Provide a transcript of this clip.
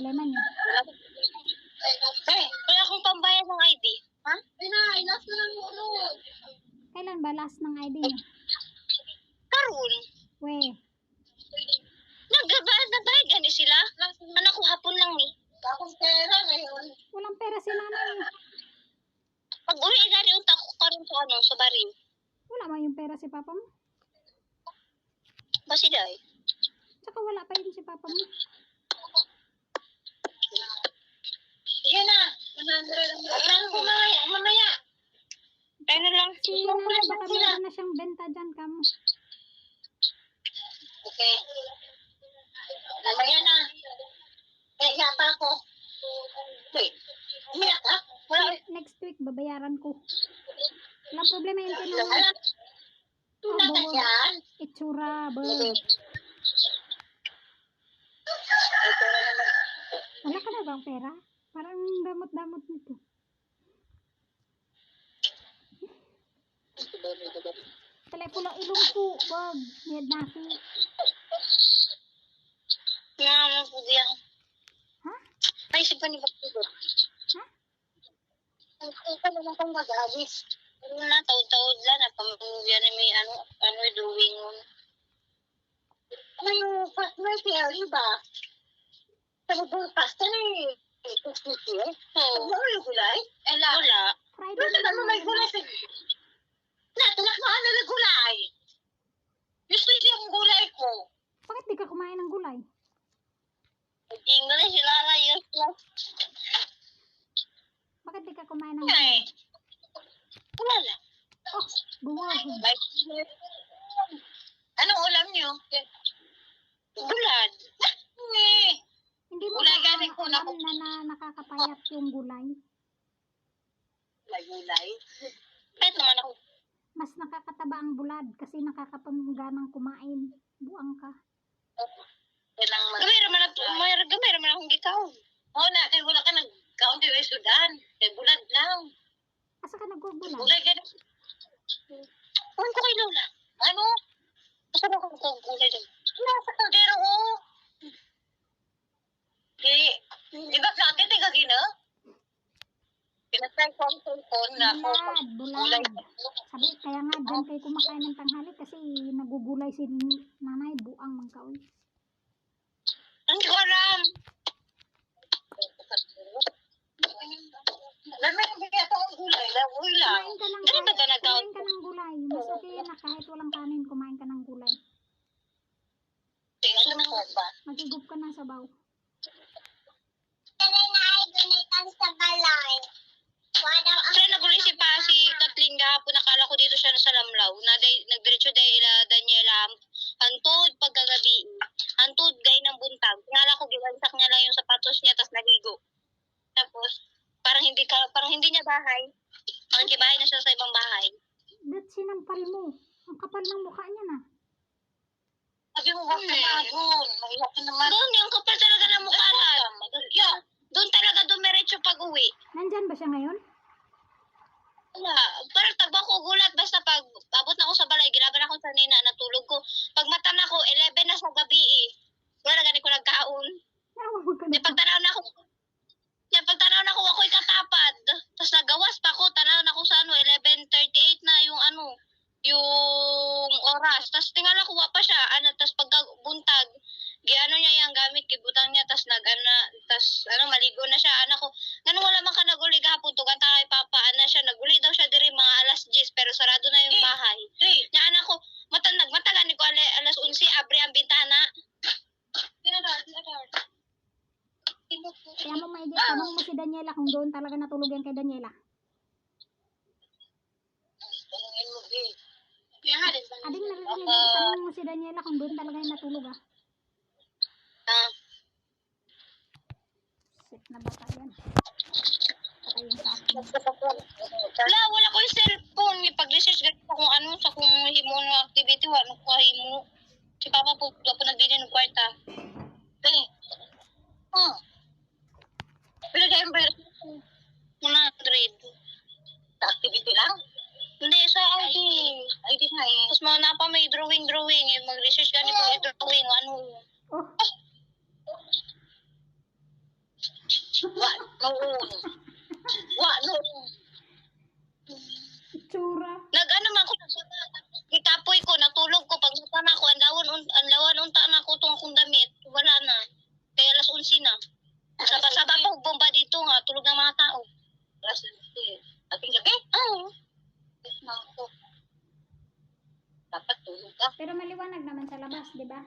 problema niyo? Wala akong pambayad ng ID. Ha? Last na lang ulo. Kailan ba last ng ID niyo? Karon. We. Nagbayad gani sila. Anak ko hapon lang ni. Akong pera ngayon. Walang pera si nanay. Pag uwi gani unta ko karon sa barin. Wala ba yung pera si papa mo? Basi day. Tsaka wala pa yun si papa mo. Yan na. 100 lang. Mamaya. Kaya na lang. Si nanay baka meron na siyang benta dyan kamo. Okay. Mamaya na. Kaya pa ako. Wait. Umiyak ka? Wala. Next week babayaran ko. Walang problema yun kay nanay. Wala. Tuna na yan. Itsura, bro. Wala ka na bang pera? Parang damot-damot nito. Telepono ilong ko, wag. Niyad nasi. Nga mo po diyan. Ha? Ay, si pani bakit? Ha? Ang ka naman kang mag-alis. Ano na, taod-taod lang. Napamilya na may drawing mo. Ano yung first Mary ba? Sa broadcast na eh. Oo. Ano yung gulay? Wala. Friday Pero na sa may gulay sa... Natalak mo ano na gulay? Gusto yung gulay ko. Bakit di ka kumain ng gulay? English sila na yun. Bakit di ka kumain ng gulay? Ay. Wala lang. Oh, buwag. Anong ulam niyo? Bulad. Hindi mo Gulay ba galing ko alam na nakakapayat yung gulay? Gulay? Kahit naman ako. Mas nakakataba ang bulad kasi nakakapangganang kumain. Buang ka. Gamay raman akong gikaw. Oo na, kaya wala ka nag-count yung Sudan. Kaya bulad lang. Asa ka nagbubulan? Gulay ganun. Ewan ko kay Lola. Ano? Saan ako magkagulay doon? Nasa kaldero ko. Di ba sa akin tiga gina? Pinatry ko ang cellphone na ako. Bulad. Sabi, kaya nga dyan kayo kumakain ng tanghali kasi nagugulay si nanay. Buang mangkaoy. Hindi ko alam. Lamay ang bigay ito ang gulay. Lawoy lang. Kumain ka ng Ganun ba ka nag-count? kumain ka ng gulay. Mas okay na kahit walang kanin, kumain ka ng gulay. Ano na ko ba? Magigup ka ng sabaw. Sa balay. Kaya nagulay si Kathleen gahapon. Nakala ko dito siya sa Lamlaw. Nagdiretso dahil ila Daniela. Hantod pagkagabi. Hantod gay ng buntag. Ngala ko giwansak niya lang yung sapatos niya tapos naligo. Tapos parang hindi niya bahay. Parang kibahay na siya sa ibang bahay. Ba't sinampal mo? Ang kapal ng mukha niya na. Sabi mo, wag ka na doon. Mahiyak ka naman. Doon, yung kapal talaga ng mukha na. Doon talaga dumiretso pag uwi. Nandyan ba siya ngayon? Wala. Parang tagba ko gulat. Basta pag abot na ako sa balay, ginaban ako sa nina, natulog ko. Pag mata na ko, 11 na sa gabi eh. Wala na gani ko nagkaon. Nawawag ka na. Pagtanaw na ako, ako'y katapad. Tapos nagawas pa ako, tanaw na ako sa 11:38 na yung oras. Tapos tingala ko, pa siya. Tapos pagkabuntag, giano niya yung gamit, gibutang niya, tapos maligo na siya. Anak ko, ganun wala man ka naguli gahapon, tugan ta kay Papa, siya, naguli daw siya diri mga alas 10, pero sarado na yung bahay. Nya anak ko, matagan ni ko alas 11, abre ang bintana. Kaya mo maigi, tanong mo si Daniela kung doon talaga natulog yan kay Daniela. Ading naririnig ko, tanong mo si Daniela kung doon talaga yung natulog ah. Sit na bata yan. Saka yung sa akin. Wala ko yung cellphone. Pag-research ganito kung ano, sa kung himo ng activity, wala ko himo. Si Papa po nagbili ng kwarta. Pero kaya ba 100. sa activity lang? Hindi, sa ID. ID na eh. Tapos mga napa may drawing. Mag-research ganito kung drawing. Ano. Oh, Wa noon. Wa noon. Itsura. Nag-ano man ko, ikapoy ko, natulog ko, pag na ko, ang lawan unta na ko itong akong damit, wala na. Kaya alas 11 na. Saba-saba ko, bomba dito nga, tulog ng mga tao. Ating gabi? Oo. Ako. Dapat tulog ka. Pero maliwanag naman sa labas, di ba?